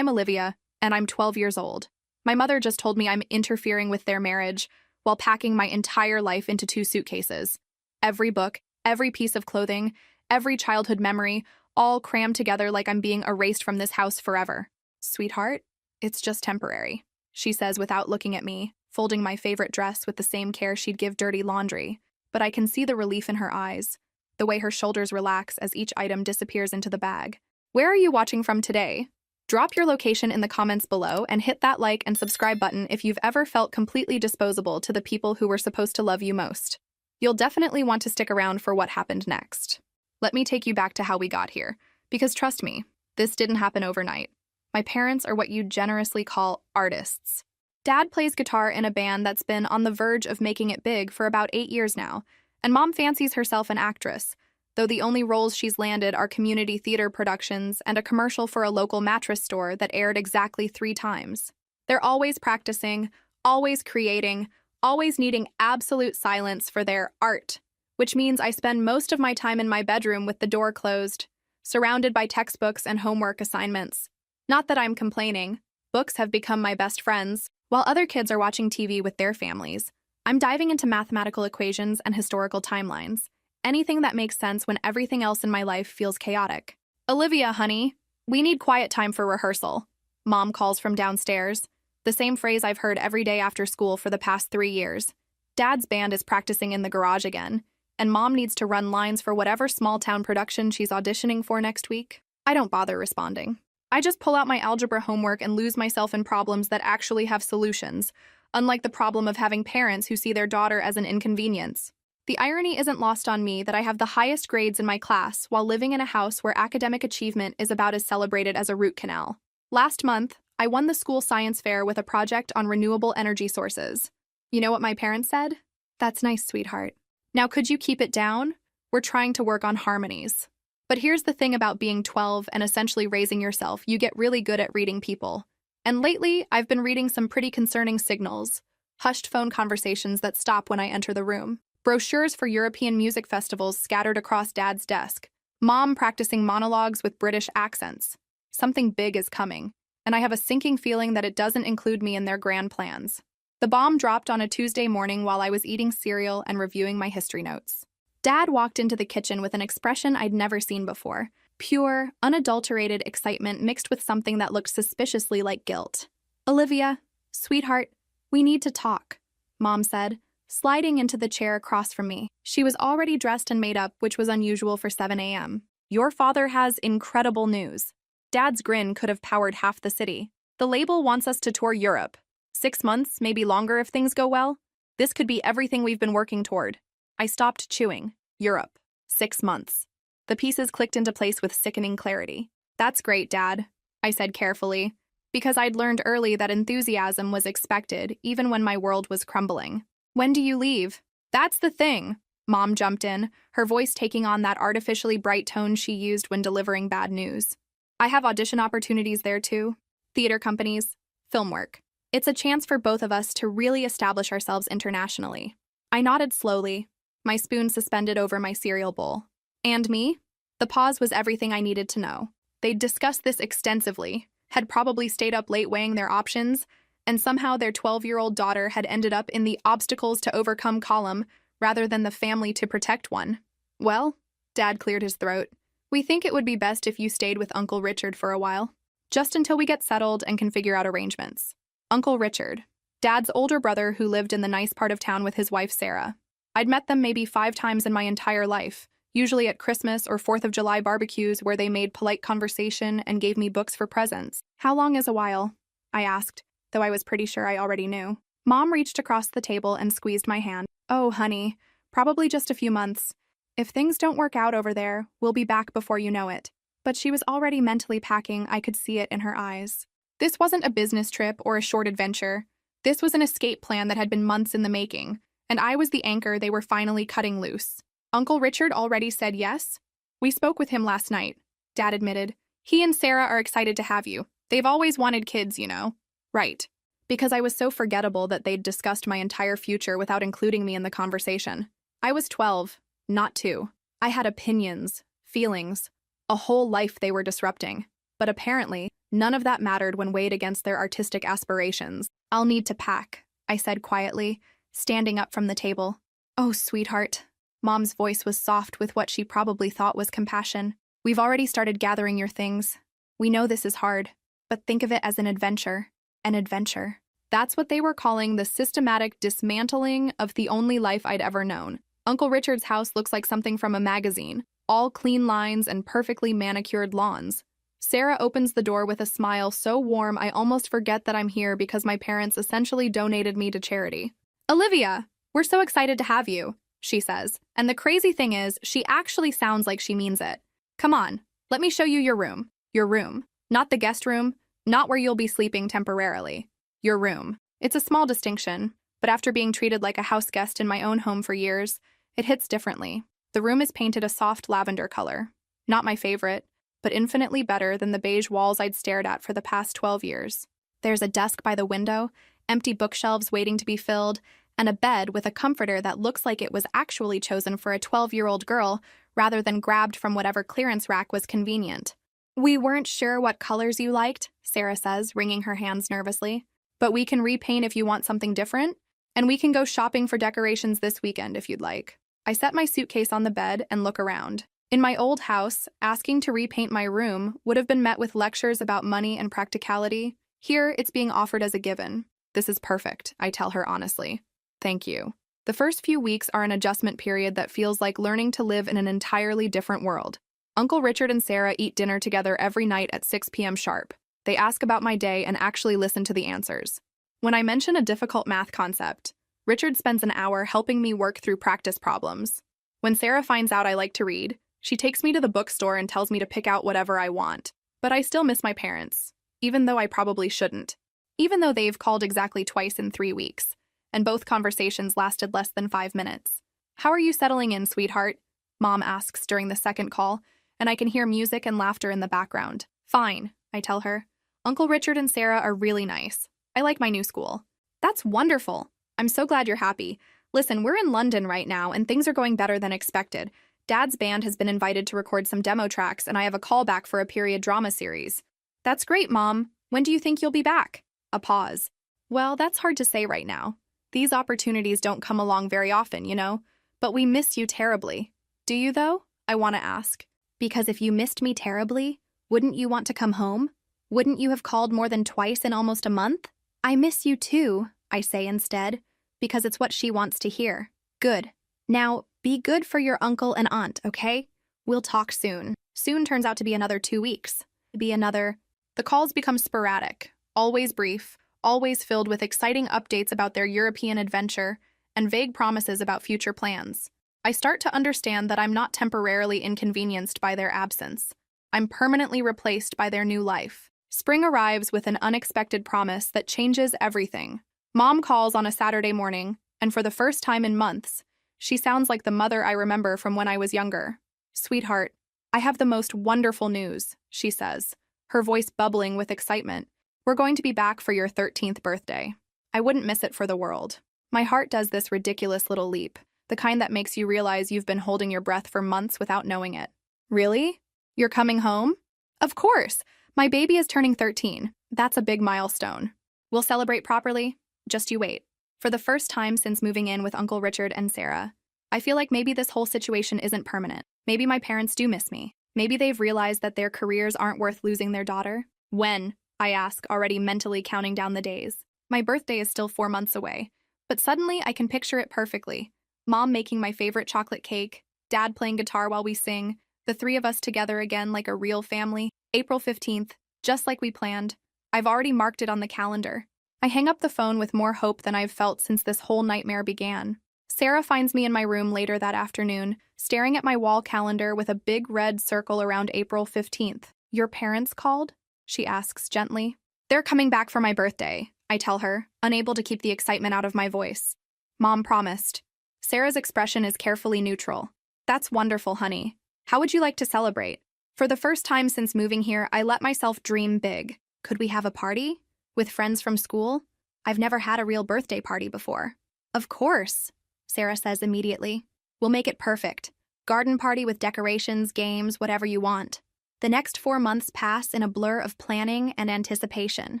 I'm Olivia, and I'm 12 years old. My mother just told me I'm interfering with their marriage while packing my entire life into 2 suitcases. Every book, every piece of clothing, every childhood memory, all crammed together like I'm being erased from this house forever. Sweetheart, it's just temporary, she says without looking at me, folding my favorite dress with the same care she'd give dirty laundry. But I can see the relief in her eyes, the way her shoulders relax as each item disappears into the bag. Where are you watching from today? Drop your location in the comments below and hit that like and subscribe button if you've ever felt completely disposable to the people who were supposed to love you most. You'll definitely want to stick around for what happened next. Let me take you back to how we got here, because trust me, this didn't happen overnight. My parents are what you'd generously call artists. Dad plays guitar in a band that's been on the verge of making it big for about 8 years now, and Mom fancies herself an actress, though the only roles she's landed are community theater productions and a commercial for a local mattress store that aired exactly 3 times. They're always practicing, always creating, always needing absolute silence for their art, which means I spend most of my time in my bedroom with the door closed, surrounded by textbooks and homework assignments. Not that I'm complaining. Books have become my best friends. While other kids are watching TV with their families, I'm diving into mathematical equations and historical timelines. Anything that makes sense when everything else in my life feels chaotic. Olivia, honey, we need quiet time for rehearsal. Mom calls from downstairs, the same phrase I've heard every day after school for the past 3 years. Dad's band is practicing in the garage again, and Mom needs to run lines for whatever small-town production she's auditioning for next week. I don't bother responding. I just pull out my algebra homework and lose myself in problems that actually have solutions, unlike the problem of having parents who see their daughter as an inconvenience. The irony isn't lost on me that I have the highest grades in my class while living in a house where academic achievement is about as celebrated as a root canal. Last month, I won the school science fair with a project on renewable energy sources. You know what my parents said? That's nice, sweetheart. Now could you keep it down? We're trying to work on harmonies. But here's the thing about being 12 and essentially raising yourself, you get really good at reading people. And lately, I've been reading some pretty concerning signals. Hushed phone conversations that stop when I enter the room. Brochures for European music festivals scattered across Dad's desk. Mom practicing monologues with British accents. Something big is coming, and I have a sinking feeling that it doesn't include me in their grand plans. The bomb dropped on a Tuesday morning while I was eating cereal and reviewing my history notes. Dad walked into the kitchen with an expression I'd never seen before. Pure, unadulterated excitement mixed with something that looked suspiciously like guilt. Olivia, sweetheart, we need to talk, Mom said, sliding into the chair across from me. She was already dressed and made up, which was unusual for 7 a.m. Your father has incredible news. Dad's grin could have powered half the city. The label wants us to tour Europe. 6 months, maybe longer if things go well. This could be everything we've been working toward. I stopped chewing. Europe. 6 months. The pieces clicked into place with sickening clarity. That's great, Dad, I said carefully, because I'd learned early that enthusiasm was expected even when my world was crumbling. When do you leave? That's the thing. Mom jumped in, her voice taking on that artificially bright tone she used when delivering bad news. I have audition opportunities there too. Theater companies, film work. It's a chance for both of us to really establish ourselves internationally. I nodded slowly, my spoon suspended over my cereal bowl. And me? The pause was everything I needed to know. They'd discussed this extensively, had probably stayed up late weighing their options, and somehow their 12-year-old daughter had ended up in the obstacles to overcome column rather than the family to protect one. Well, Dad cleared his throat. We think it would be best if you stayed with Uncle Richard for a while, just until we get settled and can figure out arrangements. Uncle Richard, Dad's older brother who lived in the nice part of town with his wife Sarah. I'd met them maybe 5 times in my entire life, usually at Christmas or 4th of July barbecues where they made polite conversation and gave me books for presents. How long is a while? I asked, though I was pretty sure I already knew. Mom reached across the table and squeezed my hand. Oh, honey, probably just a few months. If things don't work out over there, we'll be back before you know it. But she was already mentally packing, I could see it in her eyes. This wasn't a business trip or a short adventure. This was an escape plan that had been months in the making, and I was the anchor they were finally cutting loose. Uncle Richard already said yes? We spoke with him last night, Dad admitted. He and Sarah are excited to have you. They've always wanted kids, you know. Right. Because I was so forgettable that they'd discussed my entire future without including me in the conversation. I was 12, not 2. I had opinions, feelings, a whole life they were disrupting. But apparently, none of that mattered when weighed against their artistic aspirations. "I'll need to pack," I said quietly, standing up from the table. "Oh, sweetheart." Mom's voice was soft with what she probably thought was compassion. "We've already started gathering your things. We know this is hard, but think of it as an adventure. An adventure." That's what they were calling the systematic dismantling of the only life I'd ever known. Uncle Richard's house looks like something from a magazine, all clean lines and perfectly manicured lawns. Sarah opens the door with a smile so warm I almost forget that I'm here because my parents essentially donated me to charity. "Olivia, we're so excited to have you," she says. And the crazy thing is, she actually sounds like she means it. "Come on, let me show you your room. Your room. Not the guest room, not where you'll be sleeping temporarily. Your room." It's a small distinction, but after being treated like a house guest in my own home for years, it hits differently. The room is painted a soft lavender color. Not my favorite, but infinitely better than the beige walls I'd stared at for the past 12 years. There's a desk by the window, empty bookshelves waiting to be filled, and a bed with a comforter that looks like it was actually chosen for a 12-year-old girl rather than grabbed from whatever clearance rack was convenient. "We weren't sure what colors you liked," Sarah says, wringing her hands nervously. "But we can repaint if you want something different, and we can go shopping for decorations this weekend if you'd like." I set my suitcase on the bed and look around. In my old house, asking to repaint my room would have been met with lectures about money and practicality. Here, it's being offered as a given. "This is perfect," I tell her honestly. "Thank you." The first few weeks are an adjustment period that feels like learning to live in an entirely different world. Uncle Richard and Sarah eat dinner together every night at 6 p.m. sharp. They ask about my day and actually listen to the answers. When I mention a difficult math concept, Richard spends an hour helping me work through practice problems. When Sarah finds out I like to read, she takes me to the bookstore and tells me to pick out whatever I want. But I still miss my parents, even though I probably shouldn't. Even though they've called exactly twice in 3 weeks, and both conversations lasted less than 5 minutes. "How are you settling in, sweetheart?" Mom asks during the second call, and I can hear music and laughter in the background. "Fine," I tell her. "Uncle Richard and Sarah are really nice. I like my new school." "That's wonderful. I'm so glad you're happy. Listen, we're in London right now, and things are going better than expected. Dad's band has been invited to record some demo tracks, and I have a callback for a period drama series." "That's great, Mom. When do you think you'll be back?" A pause. "Well, that's hard to say right now. These opportunities don't come along very often, you know? But we miss you terribly." "Do you, though?" I want to ask. "Because if you missed me terribly, wouldn't you want to come home? Wouldn't you have called more than twice in almost a month?" "I miss you too," I say instead, because it's what she wants to hear. "Good. Now, be good for your uncle and aunt, okay? We'll talk soon." Soon turns out to be another 2 weeks. The calls become sporadic, always brief, always filled with exciting updates about their European adventure and vague promises about future plans. I start to understand that I'm not temporarily inconvenienced by their absence. I'm permanently replaced by their new life. Spring arrives with an unexpected promise that changes everything. Mom calls on a Saturday morning, and for the first time in months, she sounds like the mother I remember from when I was younger. "Sweetheart, I have the most wonderful news," she says, her voice bubbling with excitement. "We're going to be back for your 13th birthday. I wouldn't miss it for the world." My heart does this ridiculous little leap, the kind that makes you realize you've been holding your breath for months without knowing it. "Really? You're coming home?" "Of course. My baby is turning 13. That's a big milestone. We'll celebrate properly. Just you wait." For the first time since moving in with Uncle Richard and Sarah, I feel like maybe this whole situation isn't permanent. Maybe my parents do miss me. Maybe they've realized that their careers aren't worth losing their daughter. "When?" I ask, already mentally counting down the days. My birthday is still 4 months away, but suddenly I can picture it perfectly. Mom making my favorite chocolate cake, Dad playing guitar while we sing, the 3 of us together again like a real family. April 15th, just like we planned. I've already marked it on the calendar. I hang up the phone with more hope than I've felt since this whole nightmare began. Sarah finds me in my room later that afternoon, staring at my wall calendar with a big red circle around April 15th. "Your parents called?" she asks gently. "They're coming back for my birthday," I tell her, unable to keep the excitement out of my voice. Mom promised. Sarah's expression is carefully neutral. "That's wonderful, honey. How would you like to celebrate?" For the first time since moving here, I let myself dream big. Could we have a party? With friends from school? I've never had a real birthday party before. "Of course," Sarah says immediately. "We'll make it perfect. Garden party with decorations, games, whatever you want." The next 4 months pass in a blur of planning and anticipation.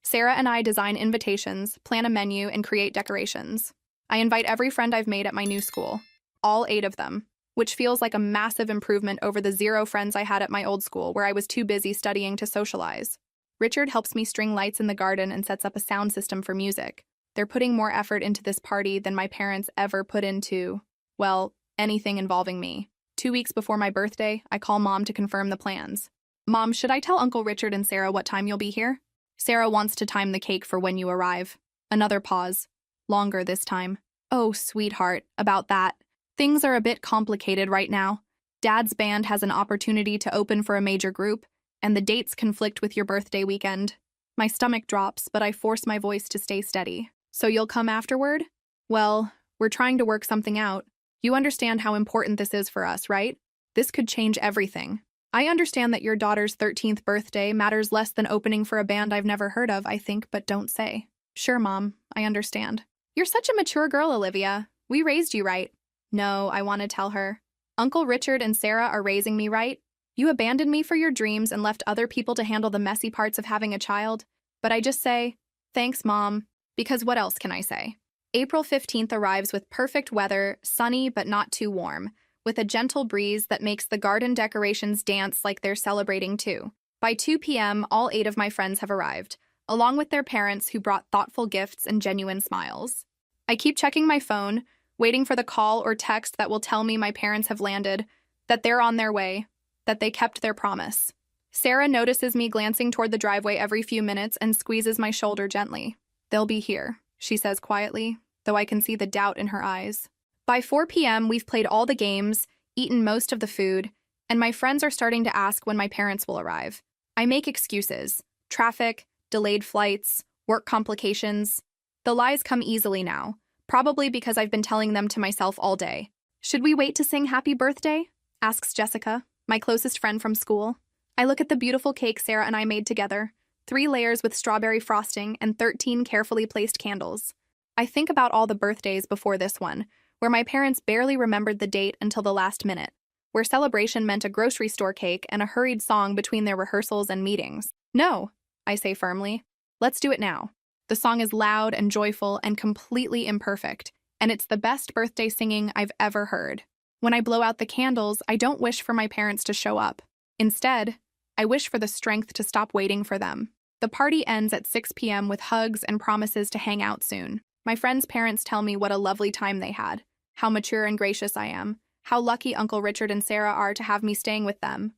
Sarah and I design invitations, plan a menu, and create decorations. I invite every friend I've made at my new school, all 8 of them, which feels like a massive improvement over the 0 friends I had at my old school where I was too busy studying to socialize. Richard helps me string lights in the garden and sets up a sound system for music. They're putting more effort into this party than my parents ever put into, well, anything involving me. 2 weeks before my birthday, I call Mom to confirm the plans. Mom, should I tell Uncle Richard and Sarah what time you'll be here? Sarah wants to time the cake for when you arrive. Another pause. Longer this time. Oh, sweetheart, about that. Things are a bit complicated right now. Dad's band has an opportunity to open for a major group, and the dates conflict with your birthday weekend. My stomach drops, but I force my voice to stay steady. So you'll come afterward? Well, we're trying to work something out. You understand how important this is for us, right? This could change everything. I understand that your daughter's 13th birthday matters less than opening for a band I've never heard of, I think, but don't say. Sure, Mom, I understand. You're such a mature girl, Olivia. We raised you right. No, I want to tell her. Uncle Richard and Sarah are raising me right. You abandoned me for your dreams and left other people to handle the messy parts of having a child. But I just say, thanks, Mom, because what else can I say? April 15th arrives with perfect weather, sunny but not too warm, with a gentle breeze that makes the garden decorations dance like they're celebrating too. By 2 p.m., all 8 of my friends have arrived, along with their parents who brought thoughtful gifts and genuine smiles. I keep checking my phone, waiting for the call or text that will tell me my parents have landed, that they're on their way, that they kept their promise. Sarah notices me glancing toward the driveway every few minutes and squeezes my shoulder gently. They'll be here, she says quietly, though I can see the doubt in her eyes. By 4 p.m., we've played all the games, eaten most of the food, and my friends are starting to ask when my parents will arrive. I make excuses. Traffic, delayed flights, work complications. The lies come easily now, probably because I've been telling them to myself all day. Should we wait to sing happy birthday? Asks Jessica, my closest friend from school. I look at the beautiful cake Sarah and I made together, 3 layers with strawberry frosting and 13 carefully placed candles. I think about all the birthdays before this one, where my parents barely remembered the date until the last minute, where celebration meant a grocery store cake and a hurried song between their rehearsals and meetings. No, I say firmly. Let's do it now. The song is loud and joyful and completely imperfect, and it's the best birthday singing I've ever heard. When I blow out the candles, I don't wish for my parents to show up. Instead, I wish for the strength to stop waiting for them. The party ends at 6 p.m. with hugs and promises to hang out soon. My friends' parents tell me what a lovely time they had, how mature and gracious I am, how lucky Uncle Richard and Sarah are to have me staying with them,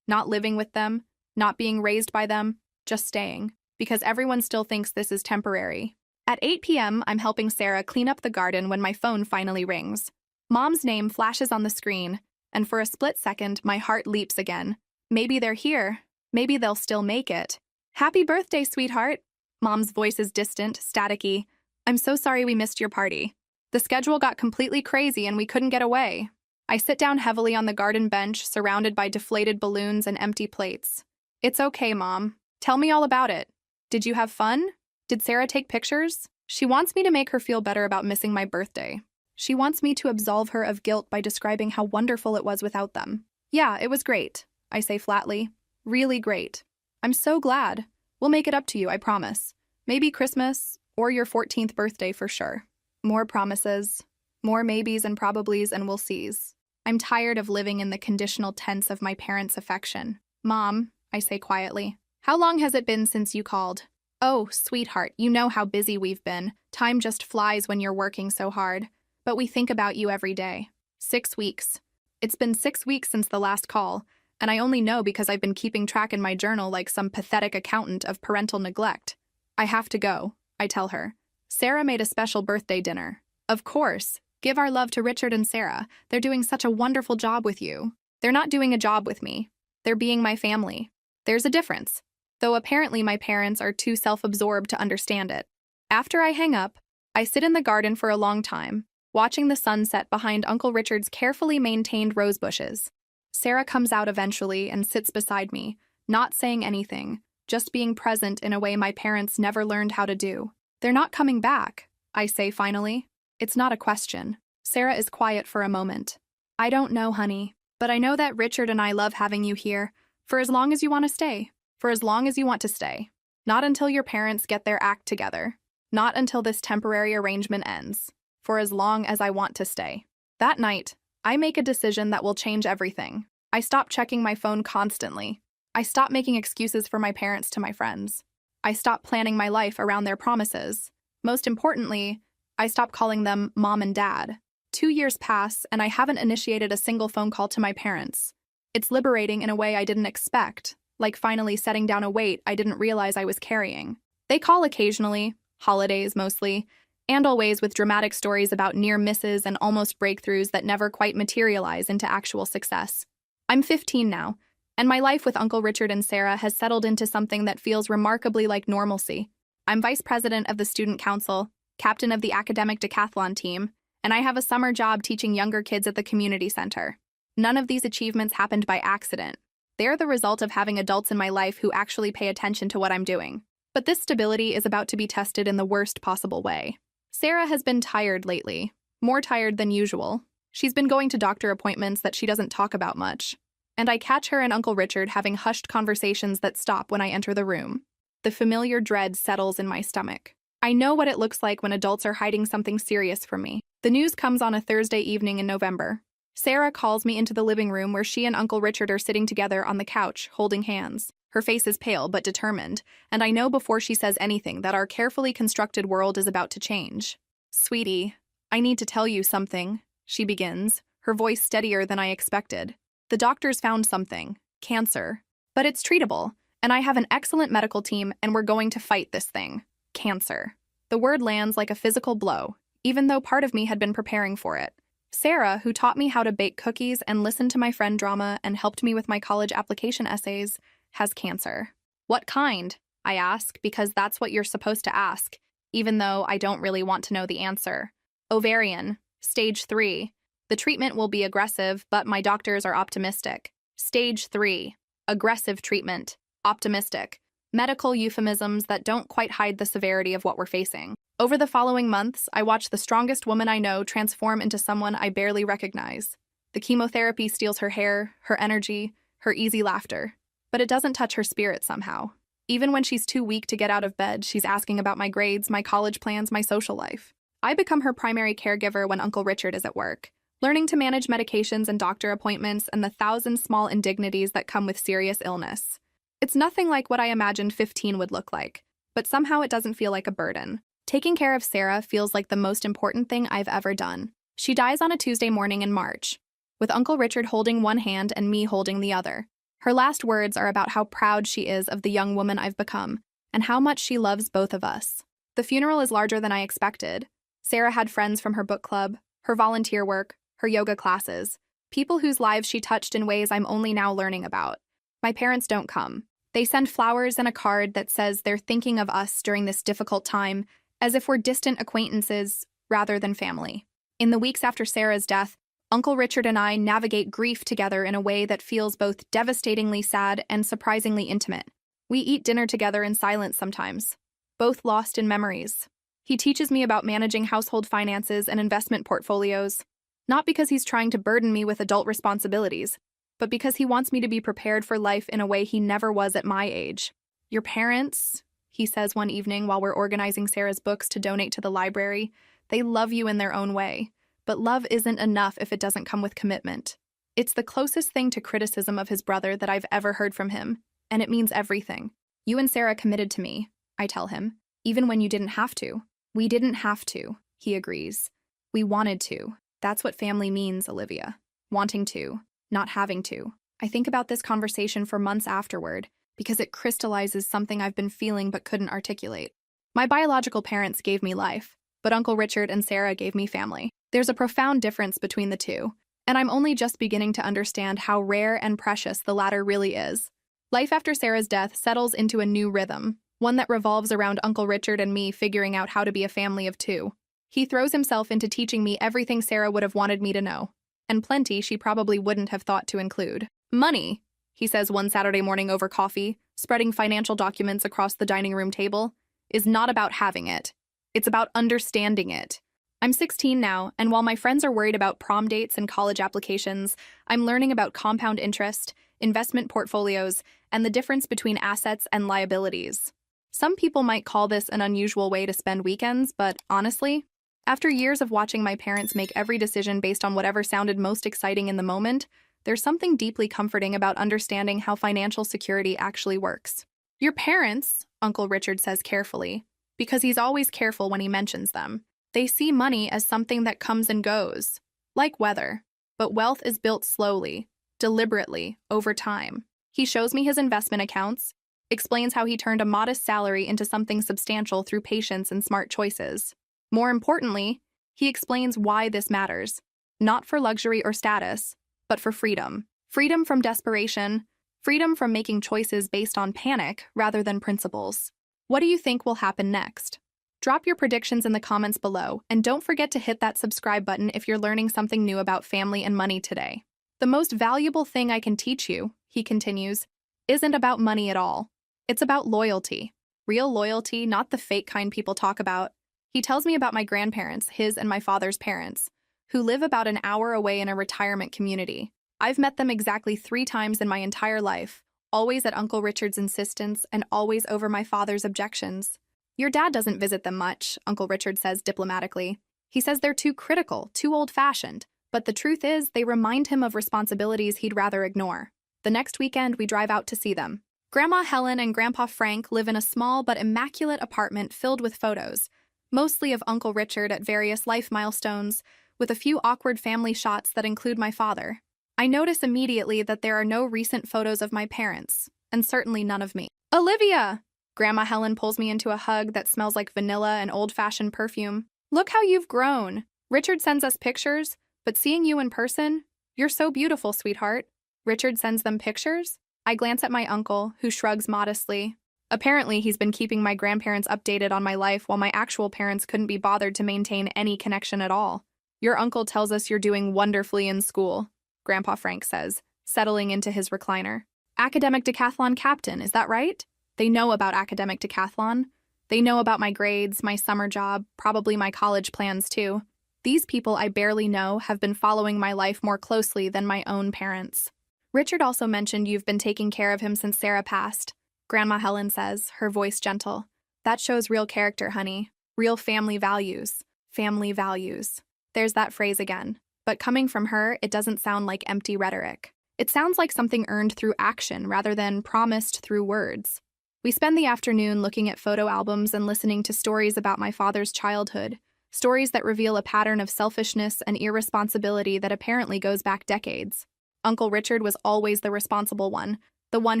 not living with them, not being raised by them, just staying, because everyone still thinks this is temporary. At 8 p.m., I'm helping Sarah clean up the garden when my phone finally rings. Mom's name flashes on the screen, and for a split second, my heart leaps again. Maybe they're here. Maybe they'll still make it. Happy birthday, sweetheart. Mom's voice is distant, staticky. I'm so sorry we missed your party. The schedule got completely crazy and we couldn't get away. I sit down heavily on the garden bench, surrounded by deflated balloons and empty plates. It's okay, Mom. Tell me all about it. Did you have fun? Did Sarah take pictures? She wants me to make her feel better about missing my birthday. She wants me to absolve her of guilt by describing how wonderful it was without them. Yeah, it was great, I say flatly. Really great. I'm so glad. We'll make it up to you, I promise. Maybe Christmas, or your 14th birthday for sure. More promises, more maybes and probablys and we'll sees. I'm tired of living in the conditional tense of my parents' affection. Mom, I say quietly, how long has it been since you called? Oh, sweetheart, you know how busy we've been. Time just flies when you're working so hard. But we think about you every day. 6 weeks. It's been 6 weeks since the last call, and I only know because I've been keeping track in my journal like some pathetic accountant of parental neglect. I have to go, I tell her. Sarah made a special birthday dinner. Of course. Give our love to Richard and Sarah. They're doing such a wonderful job with you. They're not doing a job with me. They're being my family. There's a difference, though apparently my parents are too self-absorbed to understand it. After I hang up, I sit in the garden for a long time, watching the sunset behind Uncle Richard's carefully maintained rose bushes. Sarah comes out eventually and sits beside me, not saying anything, just being present in a way my parents never learned how to do. They're not coming back, I say finally. It's not a question. Sarah is quiet for a moment. I don't know, honey. But I know that Richard and I love having you here for as long as you want to stay. For as long as you want to stay. Not until your parents get their act together. Not until this temporary arrangement ends. For as long as I want to stay. That night, I make a decision that will change everything. I stop checking my phone constantly. I stop making excuses for my parents to my friends. I stop planning my life around their promises. Most importantly, I stop calling them mom and dad. 2 years pass, and I haven't initiated a single phone call to my parents. It's liberating in a way I didn't expect, like finally setting down a weight I didn't realize I was carrying. They call occasionally, holidays mostly, and always with dramatic stories about near misses and almost breakthroughs that never quite materialize into actual success. I'm 15 now, and my life with Uncle Richard and Sarah has settled into something that feels remarkably like normalcy. I'm vice president of the student council, captain of the academic decathlon team, and I have a summer job teaching younger kids at the community center. None of these achievements happened by accident. They are the result of having adults in my life who actually pay attention to what I'm doing. But this stability is about to be tested in the worst possible way. Sarah has been tired lately, more tired than usual. She's been going to doctor appointments that she doesn't talk about much. And I catch her and Uncle Richard having hushed conversations that stop when I enter the room. The familiar dread settles in my stomach. I know what it looks like when adults are hiding something serious from me. The news comes on a Thursday evening in November. Sarah calls me into the living room where she and Uncle Richard are sitting together on the couch, holding hands. Her face is pale but determined, and I know before she says anything that our carefully constructed world is about to change. "Sweetie, I need to tell you something," she begins, her voice steadier than I expected. "The doctors found something, cancer. But it's treatable, and I have an excellent medical team and we're going to fight this thing. Cancer." The word lands like a physical blow, even though part of me had been preparing for it. Sarah, who taught me how to bake cookies and listen to my friend drama and helped me with my college application essays, has cancer. "What kind?" I ask, because that's what you're supposed to ask, even though I don't really want to know the answer. "Ovarian, stage 3. The treatment will be aggressive, but my doctors are optimistic." Stage 3. Aggressive treatment. Optimistic. Medical euphemisms that don't quite hide the severity of what we're facing. Over the following months, I watched the strongest woman I know transform into someone I barely recognize. The chemotherapy steals her hair, her energy, her easy laughter. But it doesn't touch her spirit somehow. Even when she's too weak to get out of bed, she's asking about my grades, my college plans, my social life. I become her primary caregiver when Uncle Richard is at work, learning to manage medications and doctor appointments and the 1,000 small indignities that come with serious illness. It's nothing like what I imagined 15 would look like, but somehow it doesn't feel like a burden. Taking care of Sarah feels like the most important thing I've ever done. She dies on a Tuesday morning in March, with Uncle Richard holding one hand and me holding the other. Her last words are about how proud she is of the young woman I've become, and how much she loves both of us. The funeral is larger than I expected. Sarah had friends from her book club, her volunteer work, her yoga classes, people whose lives she touched in ways I'm only now learning about. My parents don't come. They send flowers and a card that says they're thinking of us during this difficult time, as if we're distant acquaintances rather than family. In the weeks after Sarah's death, Uncle Richard and I navigate grief together in a way that feels both devastatingly sad and surprisingly intimate. We eat dinner together in silence sometimes, both lost in memories. He teaches me about managing household finances and investment portfolios, not because he's trying to burden me with adult responsibilities, but because he wants me to be prepared for life in a way he never was at my age. "Your parents," he says one evening while we're organizing Sarah's books to donate to the library, "they love you in their own way. But love isn't enough if it doesn't come with commitment." It's the closest thing to criticism of his brother that I've ever heard from him, and it means everything. "You and Sarah committed to me," I tell him, "even when you didn't have to." "We didn't have to," he agrees. "We wanted to." That's what family means, Olivia. Wanting to, not having to. I think about this conversation for months afterward, because it crystallizes something I've been feeling but couldn't articulate. My biological parents gave me life, but Uncle Richard and Sarah gave me family. There's a profound difference between the two, and I'm only just beginning to understand how rare and precious the latter really is. Life after Sarah's death settles into a new rhythm, one that revolves around Uncle Richard and me figuring out how to be a family of two. He throws himself into teaching me everything Sarah would have wanted me to know, and plenty she probably wouldn't have thought to include. "Money," he says one Saturday morning over coffee, spreading financial documents across the dining room table, "is not about having it. It's about understanding it. I'm 16 now, and while my friends are worried about prom dates and college applications, I'm learning about compound interest, investment portfolios, and the difference between assets and liabilities. Some people might call this an unusual way to spend weekends, but honestly, after years of watching my parents make every decision based on whatever sounded most exciting in the moment, there's something deeply comforting about understanding how financial security actually works. Your parents, Uncle Richard says carefully, because he's always careful when he mentions them. They see money as something that comes and goes, like weather, but wealth is built slowly, deliberately, over time. He shows me his investment accounts, explains how he turned a modest salary into something substantial through patience and smart choices. More importantly, he explains why this matters, not for luxury or status, but for freedom. Freedom from desperation, freedom from making choices based on panic rather than principles. What do you think will happen next? Drop your predictions in the comments below, and don't forget to hit that subscribe button if you're learning something new about family and money today. The most valuable thing I can teach you, he continues, isn't about money at all. It's about loyalty. Real loyalty, not the fake kind people talk about. He tells me about my grandparents, his and my father's parents, who live about an hour away in a retirement community. I've met them exactly 3 times in my entire life, always at Uncle Richard's insistence and always over my father's objections. Your dad doesn't visit them much, Uncle Richard says diplomatically. He says they're too critical, too old-fashioned, but the truth is they remind him of responsibilities he'd rather ignore. The next weekend, we drive out to see them. Grandma Helen and Grandpa Frank live in a small but immaculate apartment filled with photos, mostly of Uncle Richard at various life milestones, with a few awkward family shots that include my father. I notice immediately that there are no recent photos of my parents, and certainly none of me. Olivia! Grandma Helen pulls me into a hug that smells like vanilla and old-fashioned perfume. Look how you've grown. Richard sends us pictures, but seeing you in person, you're so beautiful, sweetheart. Richard sends them pictures? I glance at my uncle, who shrugs modestly. Apparently, he's been keeping my grandparents updated on my life while my actual parents couldn't be bothered to maintain any connection at all. Your uncle tells us you're doing wonderfully in school, Grandpa Frank says, settling into his recliner. Academic decathlon captain, is that right? They know about academic decathlon. They know about my grades, my summer job, probably my college plans too. These people I barely know have been following my life more closely than my own parents. Richard also mentioned you've been taking care of him since Sarah passed, Grandma Helen says, her voice gentle. That shows real character, honey. Real family values. Family values. There's that phrase again. But coming from her, it doesn't sound like empty rhetoric. It sounds like something earned through action rather than promised through words. We spend the afternoon looking at photo albums and listening to stories about my father's childhood, stories that reveal a pattern of selfishness and irresponsibility that apparently goes back decades. Uncle Richard was always the responsible one, the one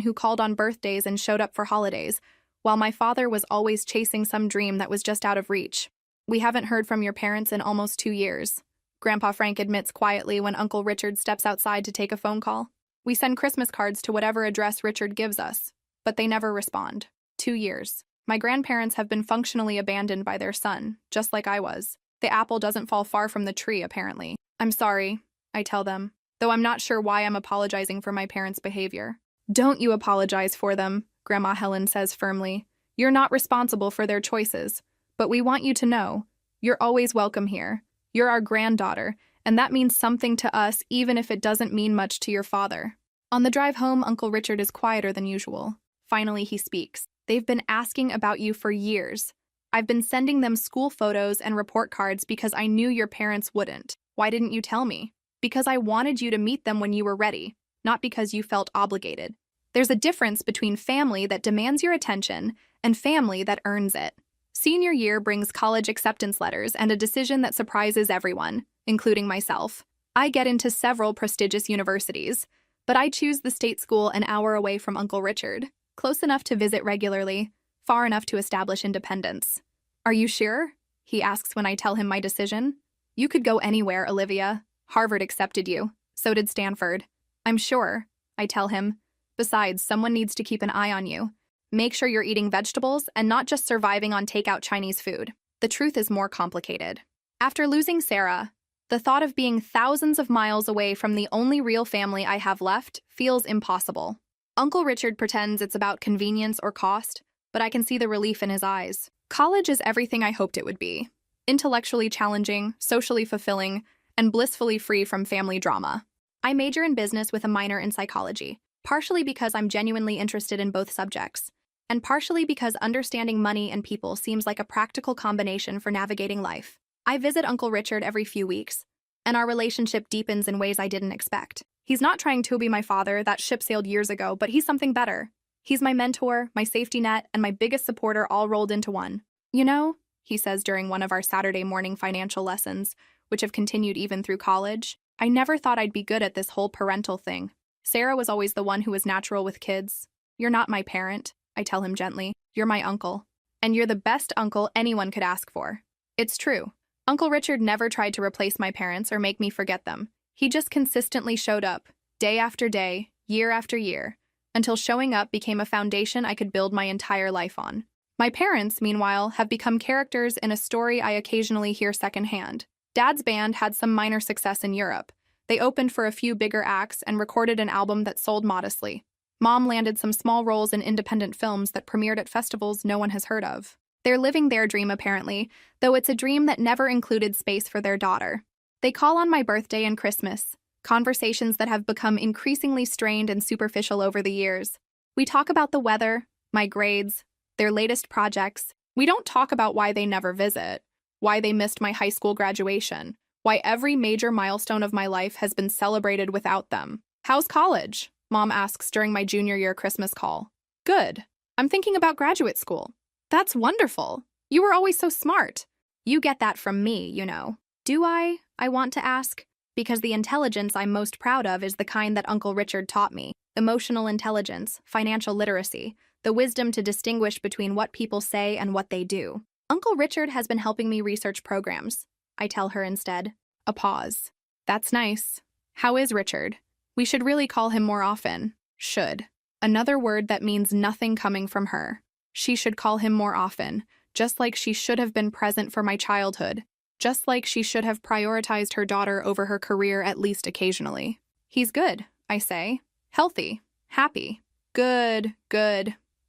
who called on birthdays and showed up for holidays, while my father was always chasing some dream that was just out of reach. We haven't heard from your parents in almost 2 years, Grandpa Frank admits quietly when Uncle Richard steps outside to take a phone call. We send Christmas cards to whatever address Richard gives us, but they never respond. 2 years. My grandparents have been functionally abandoned by their son, just like I was. The apple doesn't fall far from the tree, apparently. I'm sorry, I tell them, though I'm not sure why I'm apologizing for my parents' behavior. Don't you apologize for them, Grandma Helen says firmly. You're not responsible for their choices, but we want you to know, you're always welcome here. You're our granddaughter, and that means something to us even if it doesn't mean much to your father. On the drive home, Uncle Richard is quieter than usual. Finally, he speaks. They've been asking about you for years. I've been sending them school photos and report cards because I knew your parents wouldn't. Why didn't you tell me? Because I wanted you to meet them when you were ready, not because you felt obligated. There's a difference between family that demands your attention and family that earns it. Senior year brings college acceptance letters and a decision that surprises everyone, including myself. I get into several prestigious universities, but I choose the state school an hour away from Uncle Richard, close enough to visit regularly, far enough to establish independence. Are you sure? He asks when I tell him my decision. You could go anywhere, Olivia. Harvard accepted you. So did Stanford. I'm sure, I tell him. Besides, someone needs to keep an eye on you. Make sure you're eating vegetables and not just surviving on takeout Chinese food. The truth is more complicated. After losing Sarah, the thought of being thousands of miles away from the only real family I have left feels impossible. Uncle Richard pretends it's about convenience or cost, but I can see the relief in his eyes. College is everything I hoped it would be. intellectually challenging, socially fulfilling, and blissfully free from family drama. I major in business with a minor in psychology, partially because I'm genuinely interested in both subjects, and partially because understanding money and people seems like a practical combination for navigating life. I visit Uncle Richard every few weeks, and our relationship deepens in ways I didn't expect. He's not trying to be my father, that ship sailed years ago, but he's something better. He's my mentor, my safety net, and my biggest supporter all rolled into one. You know, he says during one of our Saturday morning financial lessons, which have continued even through college, I never thought I'd be good at this whole parental thing. Sarah was always the one who was natural with kids. You're not my parent, I tell him gently. You're my uncle. And you're the best uncle anyone could ask for. It's true. Uncle Richard never tried to replace my parents or make me forget them. He just consistently showed up, day after day, year after year, until showing up became a foundation I could build my entire life on. My parents, meanwhile, have become characters in a story I occasionally hear secondhand. Dad's band had some minor success in Europe. They opened for a few bigger acts and recorded an album that sold modestly. Mom landed some small roles in independent films that premiered at festivals no one has heard of. They're living their dream, apparently, though it's a dream that never included space for their daughter. They call on my birthday and Christmas, conversations that have become increasingly strained and superficial over the years. We talk about the weather, my grades, their latest projects. We don't talk about why they never visit, why they missed my high school graduation, why every major milestone of my life has been celebrated without them. How's college? Mom asks during my junior year Christmas call. Good. I'm thinking about graduate school. That's wonderful. You were always so smart. You get that from me, you know. Do I want to ask? Because the intelligence I'm most proud of is the kind that Uncle Richard taught me. Emotional intelligence, financial literacy, the wisdom to distinguish between what people say and what they do. Uncle Richard has been helping me research programs, I tell her instead. A pause. That's nice. How is Richard? We should really call him more often. Should. Another word that means nothing coming from her. She should call him more often, just like she should have been present for my childhood, just like she should have prioritized her daughter over her career at least occasionally. He's good, I say. Healthy. Happy. Good.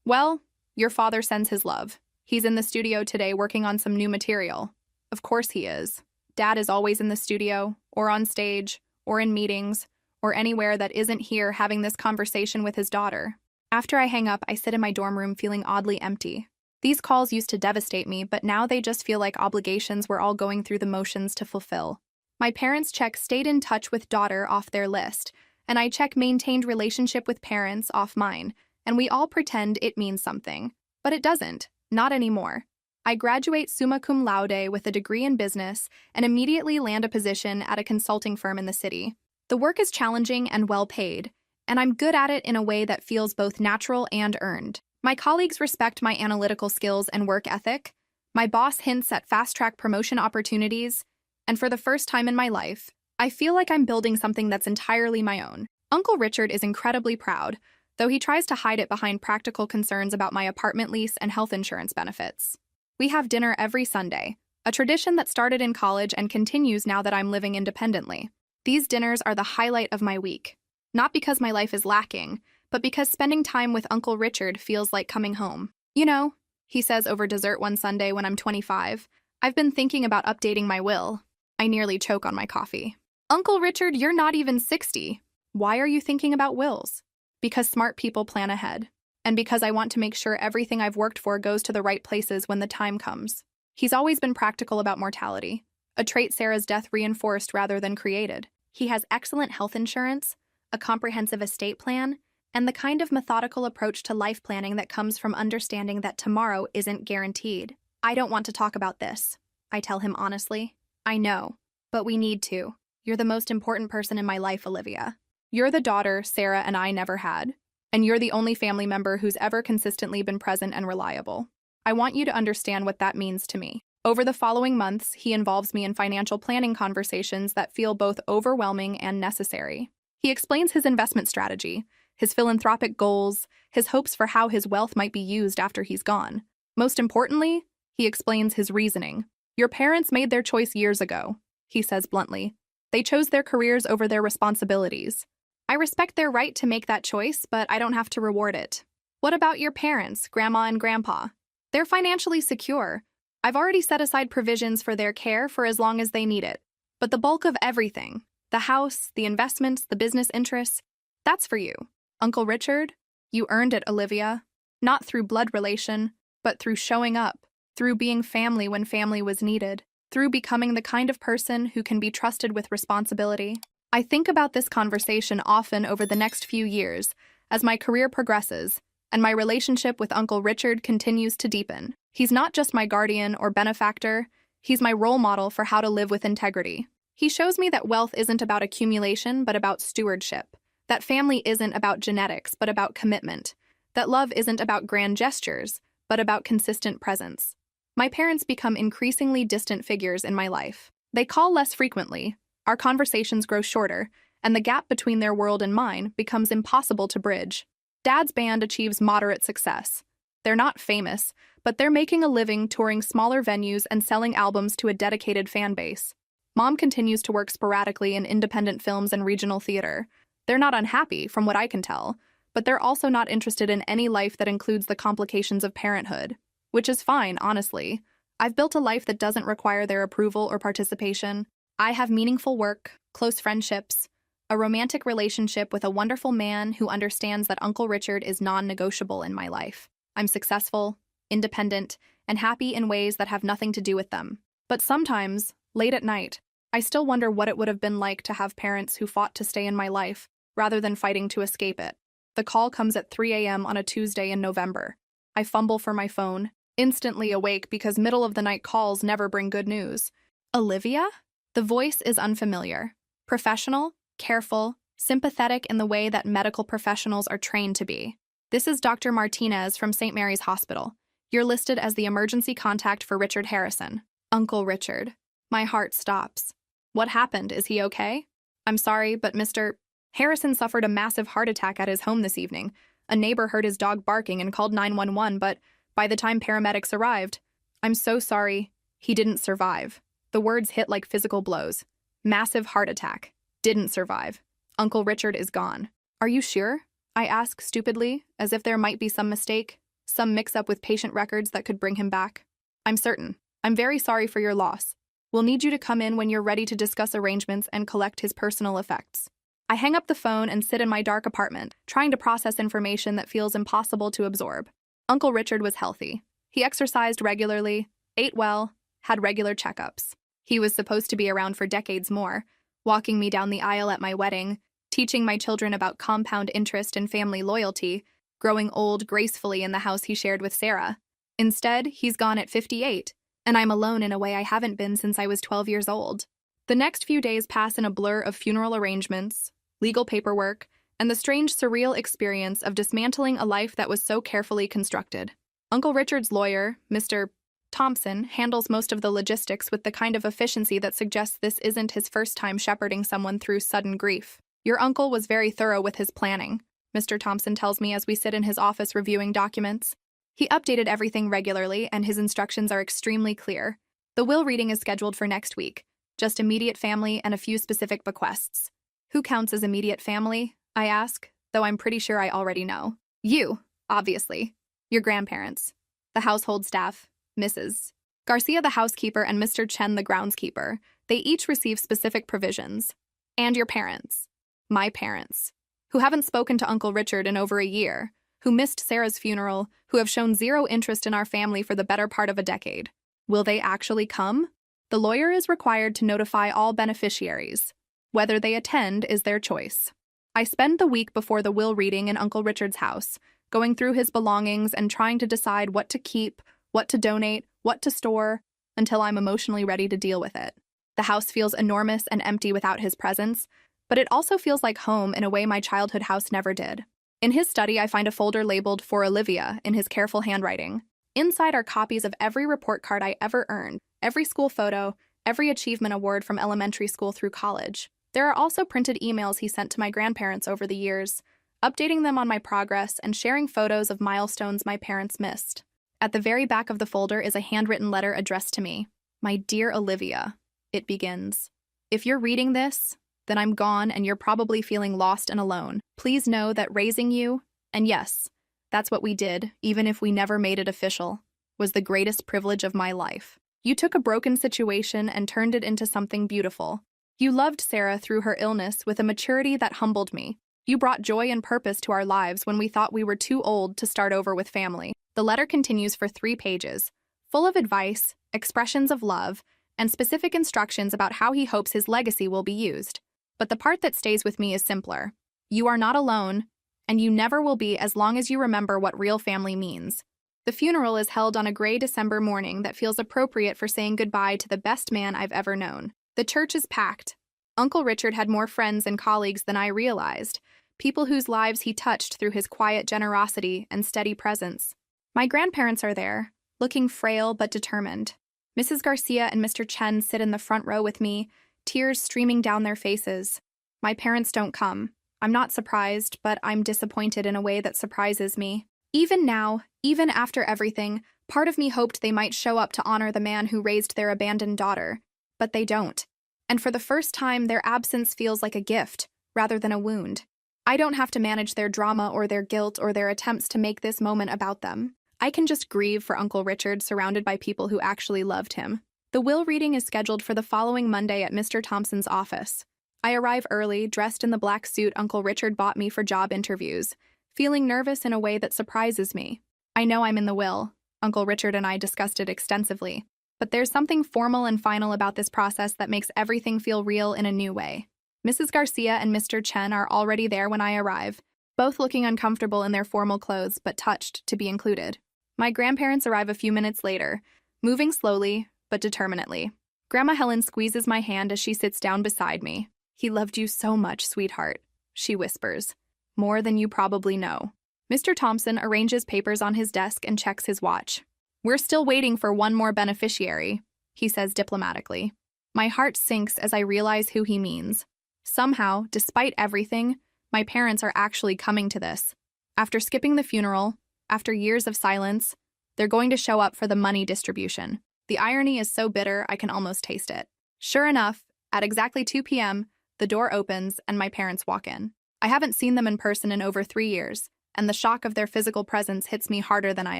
Well, your father sends his love. He's in the studio today working on some new material. Of course he is. Dad is always in the studio, or on stage, or in meetings, or anywhere that isn't here having this conversation with his daughter. After I hang up, I sit in my dorm room feeling oddly empty. These calls used to devastate me, but now they just feel like obligations we're all going through the motions to fulfill. My parents check stayed in touch with daughter off their list, and I check maintained relationship with parents off mine, and we all pretend it means something. But it doesn't. Not anymore. I graduate summa cum laude with a degree in business and immediately land a position at a consulting firm in the city. The work is challenging and well paid, and I'm good at it in a way that feels both natural and earned. My colleagues respect my analytical skills and work ethic. My boss hints at fast-track promotion opportunities, and for the first time in my life, I feel like I'm building something that's entirely my own. Uncle Richard is incredibly proud, though he tries to hide it behind practical concerns about my apartment lease and health insurance benefits. We have dinner every Sunday, a tradition that started in college and continues now that I'm living independently. These dinners are the highlight of my week, not because my life is lacking, but because spending time with Uncle Richard feels like coming home. You know, he says over dessert one Sunday when I'm 25, I've been thinking about updating my will. I nearly choke on my coffee. Uncle Richard, you're not even 60. Why are you thinking about wills? Because smart people plan ahead, and because I want to make sure everything I've worked for goes to the right places when the time comes. He's always been practical about mortality, a trait Sarah's death reinforced rather than created. He has excellent health insurance, a comprehensive estate plan, and the kind of methodical approach to life planning that comes from understanding that tomorrow isn't guaranteed. I don't want to talk about this, I tell him honestly. I know, but we need to. You're the most important person in my life, Olivia. You're the daughter Sarah and I never had, and you're the only family member who's ever consistently been present and reliable. I want you to understand what that means to me. Over the following months, he involves me in financial planning conversations that feel both overwhelming and necessary. He explains his investment strategy, his philanthropic goals, his hopes for how his wealth might be used after he's gone. Most importantly, he explains his reasoning. Your parents made their choice years ago, he says bluntly. They chose their careers over their responsibilities. I respect their right to make that choice, but I don't have to reward it. What about your parents, Grandma and Grandpa? They're financially secure. I've already set aside provisions for their care for as long as they need it. But the bulk of everything, the house, the investments, the business interests, that's for you. Uncle Richard, you earned it, Olivia. Not through blood relation, but through showing up, through being family when family was needed, through becoming the kind of person who can be trusted with responsibility. I think about this conversation often over the next few years as my career progresses and my relationship with Uncle Richard continues to deepen. He's not just my guardian or benefactor, he's my role model for how to live with integrity. He shows me that wealth isn't about accumulation, but about stewardship. That family isn't about genetics, but about commitment. That love isn't about grand gestures, but about consistent presence. My parents become increasingly distant figures in my life. They call less frequently, our conversations grow shorter, and the gap between their world and mine becomes impossible to bridge. Dad's band achieves moderate success. They're not famous, but they're making a living touring smaller venues and selling albums to a dedicated fan base. Mom continues to work sporadically in independent films and regional theater. They're not unhappy, from what I can tell, but they're also not interested in any life that includes the complications of parenthood. Which is fine, honestly. I've built a life that doesn't require their approval or participation. I have meaningful work, close friendships, a romantic relationship with a wonderful man who understands that Uncle Richard is non-negotiable in my life. I'm successful, independent, and happy in ways that have nothing to do with them. But sometimes, late at night, I still wonder what it would have been like to have parents who fought to stay in my life rather than fighting to escape it. The call comes at 3 a.m. on a Tuesday in November. I fumble for my phone, instantly awake because middle-of-the-night calls never bring good news. Olivia? The voice is unfamiliar. Professional, careful, sympathetic in the way that medical professionals are trained to be. This is Dr. Martinez from St. Mary's Hospital. You're listed as the emergency contact for Richard Harrison. Uncle Richard. My heart stops. What happened? Is he okay? I'm sorry, but Mr. Harrison suffered a massive heart attack at his home this evening. A neighbor heard his dog barking and called 911, but by the time paramedics arrived, I'm so sorry, he didn't survive. The words hit like physical blows. Massive heart attack. Didn't survive. Uncle Richard is gone. Are you sure? I ask stupidly, as if there might be some mistake, some mix-up with patient records that could bring him back. I'm certain. I'm very sorry for your loss. We'll need you to come in when you're ready to discuss arrangements and collect his personal effects. I hang up the phone and sit in my dark apartment, trying to process information that feels impossible to absorb. Uncle Richard was healthy. He exercised regularly, ate well, had regular checkups. He was supposed to be around for decades more, walking me down the aisle at my wedding, teaching my children about compound interest and family loyalty, growing old gracefully in the house he shared with Sarah. Instead, he's gone at 58, and I'm alone in a way I haven't been since I was 12 years old. The next few days pass in a blur of funeral arrangements, legal paperwork, and the strange, surreal experience of dismantling a life that was so carefully constructed. Uncle Richard's lawyer, Mr. Thompson, handles most of the logistics with the kind of efficiency that suggests this isn't his first time shepherding someone through sudden grief. Your uncle was very thorough with his planning, Mr. Thompson tells me as we sit in his office reviewing documents. He updated everything regularly, and his instructions are extremely clear. The will reading is scheduled for next week, just immediate family and a few specific bequests. Who counts as immediate family? I ask, though I'm pretty sure I already know. You, obviously. Your grandparents. The household staff, Mrs. Garcia the housekeeper and Mr. Chen the groundskeeper. They each receive specific provisions. And your parents. My parents. Who haven't spoken to Uncle Richard in over a year. Who missed Sarah's funeral. Who have shown zero interest in our family for the better part of a decade. Will they actually come? The lawyer is required to notify all beneficiaries. Whether they attend is their choice. I spend the week before the will reading in Uncle Richard's house, going through his belongings and trying to decide what to keep, what to donate, what to store, until I'm emotionally ready to deal with it. The house feels enormous and empty without his presence, but it also feels like home in a way my childhood house never did. In his study, I find a folder labeled "For Olivia" in his careful handwriting. Inside are copies of every report card I ever earned, every school photo, every achievement award from elementary school through college. There are also printed emails he sent to my grandparents over the years, updating them on my progress and sharing photos of milestones my parents missed. At the very back of the folder is a handwritten letter addressed to me. My dear Olivia, it begins. If you're reading this, then I'm gone and you're probably feeling lost and alone. Please know that raising you, and yes, that's what we did, even if we never made it official, was the greatest privilege of my life. You took a broken situation and turned it into something beautiful. You loved Sarah through her illness with a maturity that humbled me. You brought joy and purpose to our lives when we thought we were too old to start over with family. The letter continues for 3 pages, full of advice, expressions of love, and specific instructions about how he hopes his legacy will be used. But the part that stays with me is simpler. You are not alone, and you never will be as long as you remember what real family means. The funeral is held on a gray December morning that feels appropriate for saying goodbye to the best man I've ever known. The church is packed. Uncle Richard had more friends and colleagues than I realized, people whose lives he touched through his quiet generosity and steady presence. My grandparents are there, looking frail but determined. Mrs. Garcia and Mr. Chen sit in the front row with me, tears streaming down their faces. My parents don't come. I'm not surprised, but I'm disappointed in a way that surprises me. Even now, even after everything, part of me hoped they might show up to honor the man who raised their abandoned daughter. But they don't. And for the first time, their absence feels like a gift, rather than a wound. I don't have to manage their drama or their guilt or their attempts to make this moment about them. I can just grieve for Uncle Richard surrounded by people who actually loved him. The will reading is scheduled for the following Monday at Mr. Thompson's office. I arrive early, dressed in the black suit Uncle Richard bought me for job interviews, feeling nervous in a way that surprises me. I know I'm in the will. Uncle Richard and I discussed it extensively. But there's something formal and final about this process that makes everything feel real in a new way. Mrs. Garcia and Mr. Chen are already there when I arrive, both looking uncomfortable in their formal clothes but touched to be included. My grandparents arrive a few minutes later, moving slowly but determinedly. Grandma Helen squeezes my hand as she sits down beside me. "He loved you so much, sweetheart," she whispers. "More than you probably know." Mr. Thompson arranges papers on his desk and checks his watch. "We're still waiting for one more beneficiary," he says diplomatically. My heart sinks as I realize who he means. Somehow, despite everything, my parents are actually coming to this. After skipping the funeral, after years of silence, they're going to show up for the money distribution. The irony is so bitter I can almost taste it. Sure enough, at exactly 2 p.m., the door opens and my parents walk in. I haven't seen them in person in over 3 years, and the shock of their physical presence hits me harder than I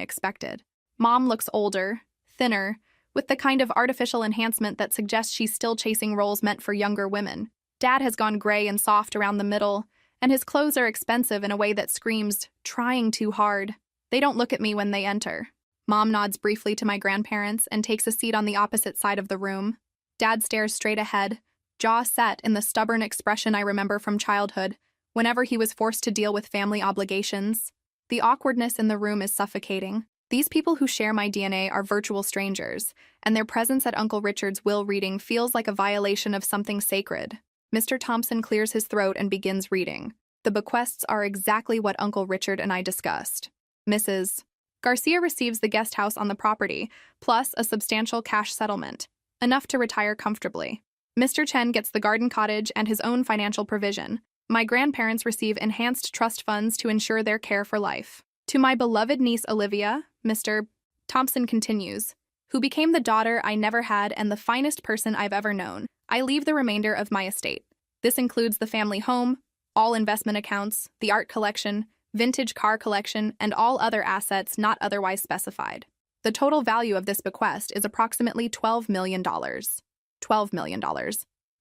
expected. Mom looks older, thinner, with the kind of artificial enhancement that suggests she's still chasing roles meant for younger women. Dad has gone gray and soft around the middle, and his clothes are expensive in a way that screams, trying too hard. They don't look at me when they enter. Mom nods briefly to my grandparents and takes a seat on the opposite side of the room. Dad stares straight ahead, jaw set in the stubborn expression I remember from childhood, whenever he was forced to deal with family obligations. The awkwardness in the room is suffocating. These people who share my DNA are virtual strangers, and their presence at Uncle Richard's will reading feels like a violation of something sacred. Mr. Thompson clears his throat and begins reading. The bequests are exactly what Uncle Richard and I discussed. Mrs. Garcia receives the guest house on the property, plus a substantial cash settlement, enough to retire comfortably. Mr. Chen gets the garden cottage and his own financial provision. My grandparents receive enhanced trust funds to ensure their care for life. To my beloved niece Olivia, Mr. Thompson continues, who became the daughter I never had and the finest person I've ever known, I leave the remainder of my estate. This includes the family home, all investment accounts, the art collection, vintage car collection, and all other assets not otherwise specified. The total value of this bequest is approximately $12 million. $12 million.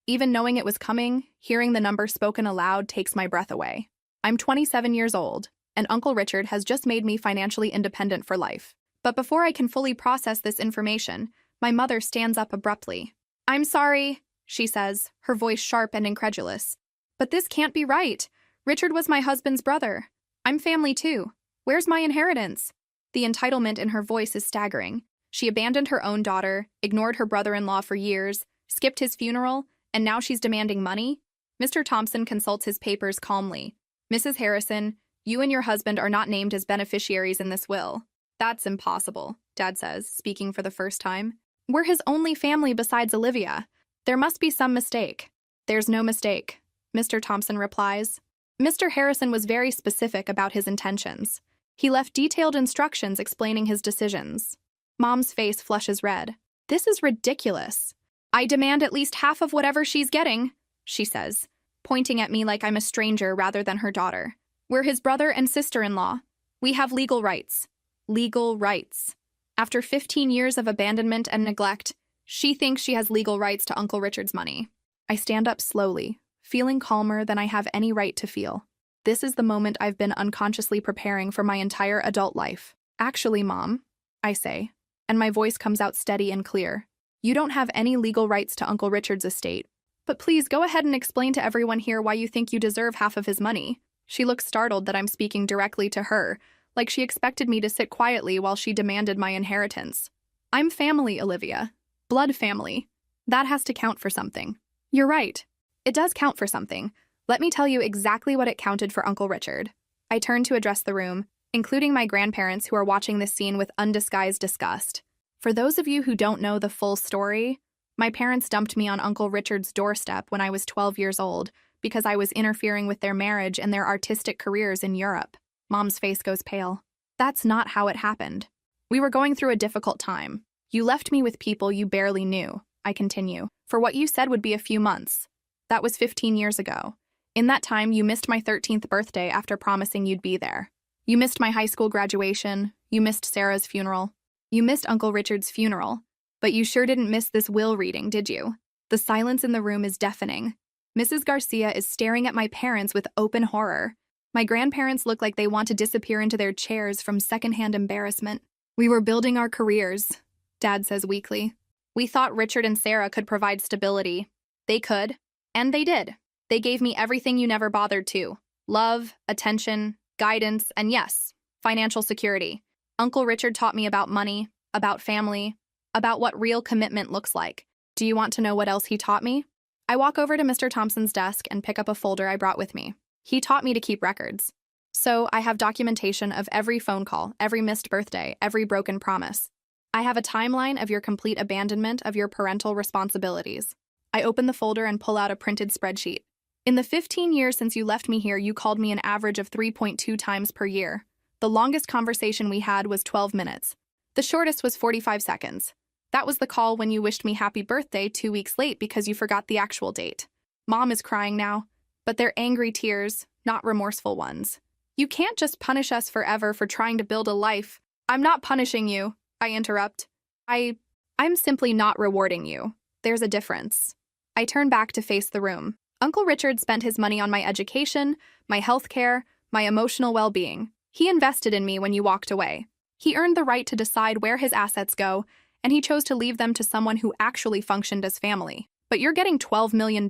Even knowing it was coming, hearing the number spoken aloud takes my breath away. I'm 27 years old, and Uncle Richard has just made me financially independent for life. But before I can fully process this information, my mother stands up abruptly. "I'm sorry," she says, her voice sharp and incredulous. "But this can't be right. Richard was my husband's brother. I'm family too. Where's my inheritance?" The entitlement in her voice is staggering. She abandoned her own daughter, ignored her brother-in-law for years, skipped his funeral, and now she's demanding money? Mr. Thompson consults his papers calmly. "Mrs. Harrison, you and your husband are not named as beneficiaries in this will." "That's impossible," Dad says, speaking for the first time. "We're his only family besides Olivia. There must be some mistake." "There's no mistake," Mr. Thompson replies. Mr. Harrison was very specific about his intentions. He left detailed instructions explaining his decisions. Mom's face flushes red. "This is ridiculous. I demand at least half of whatever she's getting," she says, pointing at me like I'm a stranger rather than her daughter. "We're his brother and sister-in-law. We have legal rights." Legal rights. After 15 years of abandonment and neglect, she thinks she has legal rights to Uncle Richard's money. I stand up slowly, feeling calmer than I have any right to feel. This is the moment I've been unconsciously preparing for my entire adult life. Actually, Mom, I say, and my voice comes out steady and clear. You don't have any legal rights to Uncle Richard's estate. But please go ahead and explain to everyone here why you think you deserve half of his money. She looks startled that I'm speaking directly to her, like she expected me to sit quietly while she demanded my inheritance. I'm family, Olivia. Blood family. That has to count for something. You're right. It does count for something. Let me tell you exactly what it counted for Uncle Richard. I turn to address the room, including my grandparents who are watching this scene with undisguised disgust. For those of you who don't know the full story, my parents dumped me on Uncle Richard's doorstep when I was 12 years old because I was interfering with their marriage and their artistic careers in Europe. Mom's face goes pale. That's not how it happened. We were going through a difficult time. You left me with people you barely knew, I continue, for what you said would be a few months. That was 15 years ago. In that time, you missed my 13th birthday after promising you'd be there. You missed my high school graduation. You missed Sarah's funeral. You missed Uncle Richard's funeral. But you sure didn't miss this will reading, did you? The silence in the room is deafening. Mrs. Garcia is staring at my parents with open horror. My grandparents look like they want to disappear into their chairs from secondhand embarrassment. We were building our careers, Dad says weakly. We thought Richard and Sarah could provide stability. They could, and they did. They gave me everything you never bothered to. Love, attention, guidance, and yes, financial security. Uncle Richard taught me about money, about family, about what real commitment looks like. Do you want to know what else he taught me? I walk over to Mr. Thompson's desk and pick up a folder I brought with me. He taught me to keep records. So I have documentation of every phone call, every missed birthday, every broken promise. I have a timeline of your complete abandonment of your parental responsibilities. I open the folder and pull out a printed spreadsheet. In the 15 years since you left me here, you called me an average of 3.2 times per year. The longest conversation we had was 12 minutes. The shortest was 45 seconds. That was the call when you wished me happy birthday 2 weeks late because you forgot the actual date. Mom is crying now, but they're angry tears, not remorseful ones. You can't just punish us forever for trying to build a life. I'm not punishing you, I interrupt. I'm simply not rewarding you. There's a difference. I turn back to face the room. Uncle Richard spent his money on my education, my health care, my emotional well-being. He invested in me when you walked away. He earned the right to decide where his assets go, and he chose to leave them to someone who actually functioned as family. But you're getting $12 million,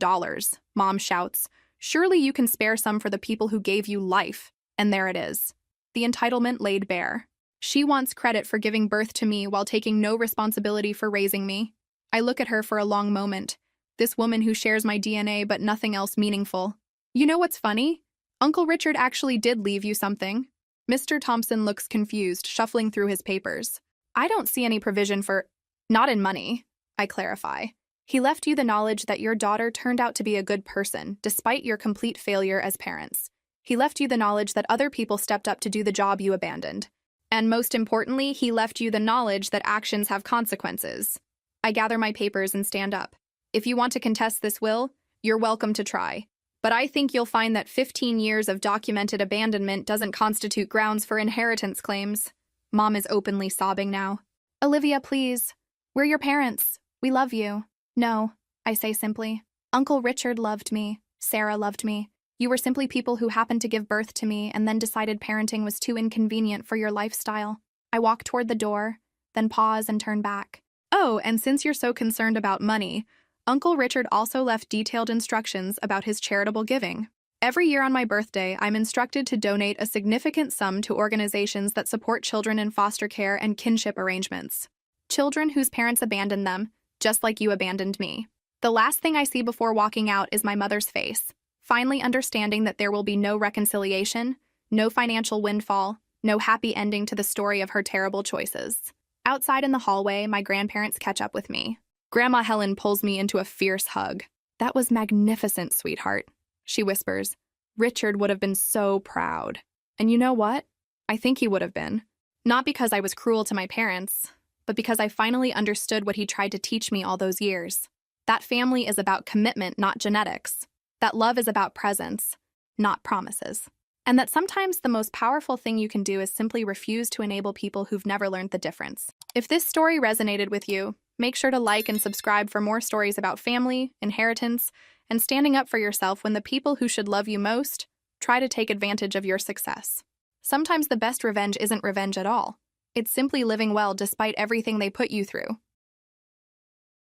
Mom shouts. Surely you can spare some for the people who gave you life. And there it is. The entitlement laid bare. She wants credit for giving birth to me while taking no responsibility for raising me. I look at her for a long moment. This woman who shares my DNA but nothing else meaningful. You know what's funny? Uncle Richard actually did leave you something. Mr. Thompson looks confused, shuffling through his papers. I don't see any provision for— Not in money, I clarify. He left you the knowledge that your daughter turned out to be a good person, despite your complete failure as parents. He left you the knowledge that other people stepped up to do the job you abandoned. And most importantly, he left you the knowledge that actions have consequences. I gather my papers and stand up. If you want to contest this will, you're welcome to try. But I think you'll find that 15 years of documented abandonment doesn't constitute grounds for inheritance claims. Mom is openly sobbing now. Olivia, please. We're your parents. We love you. No, I say simply. Uncle Richard loved me. Sarah loved me. You were simply people who happened to give birth to me and then decided parenting was too inconvenient for your lifestyle. I walk toward the door, then pause and turn back. Oh, and since you're so concerned about money, Uncle Richard also left detailed instructions about his charitable giving. Every year on my birthday, I'm instructed to donate a significant sum to organizations that support children in foster care and kinship arrangements. Children whose parents abandoned them, just like you abandoned me. The last thing I see before walking out is my mother's face, finally understanding that there will be no reconciliation, no financial windfall, no happy ending to the story of her terrible choices. Outside in the hallway, my grandparents catch up with me. Grandma Helen pulls me into a fierce hug. That was magnificent, sweetheart, she whispers. Richard would have been so proud. And you know what? I think he would have been. Not because I was cruel to my parents, but because I finally understood what he tried to teach me all those years. That family is about commitment, not genetics. That love is about presence, not promises. and that sometimes the most powerful thing you can do is simply refuse to enable people who've never learned the difference. If this story resonated with you, make sure to like and subscribe for more stories about family, inheritance, and standing up for yourself when the people who should love you most try to take advantage of your success. Sometimes the best revenge isn't revenge at all. It's simply living well despite everything they put you through.